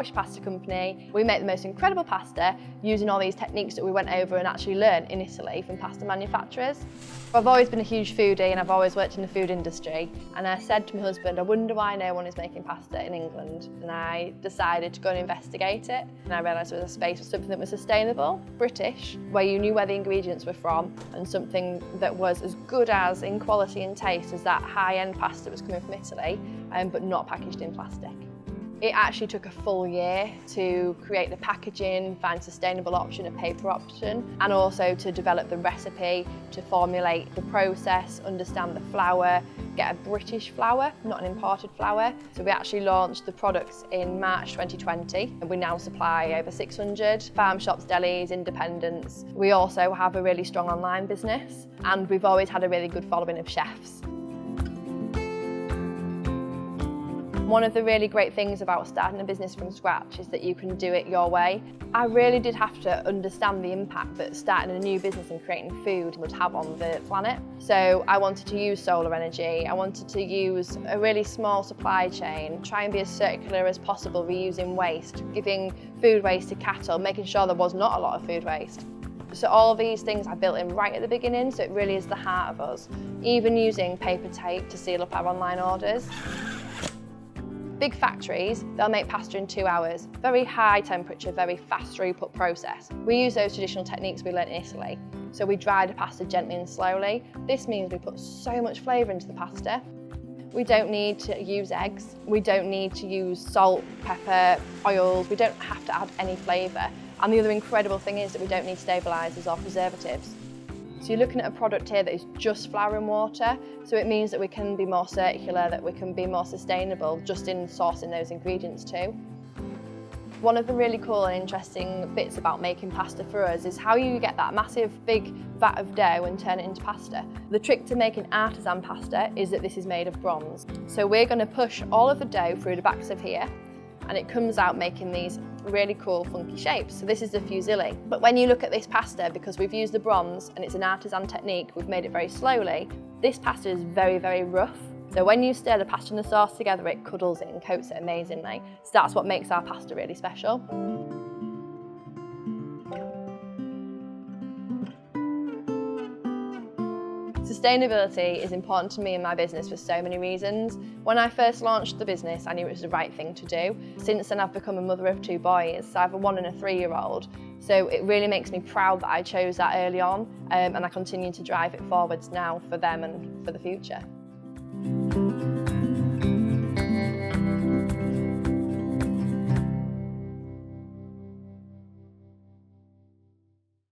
Yorkshire Pasta Company. We make the most incredible pasta using all these techniques that we went over and actually learned in Italy from pasta manufacturers. I've always been a huge foodie and I've always worked in the food industry, and I said to my husband, I wonder why no one is making pasta in England, and I decided to go and investigate it, and I realised there was a space for something that was sustainable, British, where you knew where the ingredients were from, and something that was as good as in quality and taste as that high-end pasta that was coming from Italy, but not packaged in plastic. It actually took a full year to create the packaging, find a sustainable option, a paper option, and also to develop the recipe, to formulate the process, understand the flour, get a British flour, not an imported flour. So we actually launched the products in March 2020, and we now supply over 600 farm shops, delis, independents. We also have a really strong online business, and we've always had a really good following of chefs. One of the really great things about starting a business from scratch is that you can do it your way. I really did have to understand the impact that starting a new business and creating food would have on the planet. So I wanted to use solar energy, I wanted to use a really small supply chain, try and be as circular as possible, reusing waste, giving food waste to cattle, making sure there was not a lot of food waste. So all these things I built in right at the beginning, so it really is the heart of us. Even using paper tape to seal up our online orders. Big factories, they'll make pasta in 2 hours. Very high temperature, very fast throughput process. We use those traditional techniques we learnt in Italy. So we dry the pasta gently and slowly. This means we put so much flavour into the pasta. We don't need to use eggs. We don't need to use salt, pepper, oils. We don't have to add any flavour. And the other incredible thing is that we don't need stabilisers or preservatives. So you're looking at a product here that is just flour and water, so it means that we can be more circular, that we can be more sustainable just in sourcing those ingredients too. One of the really cool and interesting bits about making pasta for us is how you get that massive big vat of dough and turn it into pasta. The trick to making artisan pasta is that this is made of bronze. So we're going to push all of the dough through the backs of here, and it comes out making these really cool funky shapes. So this is the fusilli. But when you look at this pasta, because we've used the bronze and it's an artisan technique, we've made it very slowly, this pasta is very, very rough. So when you stir the pasta and the sauce together, it cuddles it and coats it amazingly. So that's what makes our pasta really special. Sustainability is important to me in my business for so many reasons. When I first launched the business, I knew it was the right thing to do. Since then, I've become a mother of 2 boys. So I have a 1 and a 3-year-old. So it really makes me proud that I chose that early on, and I continue to drive it forwards now for them and for the future.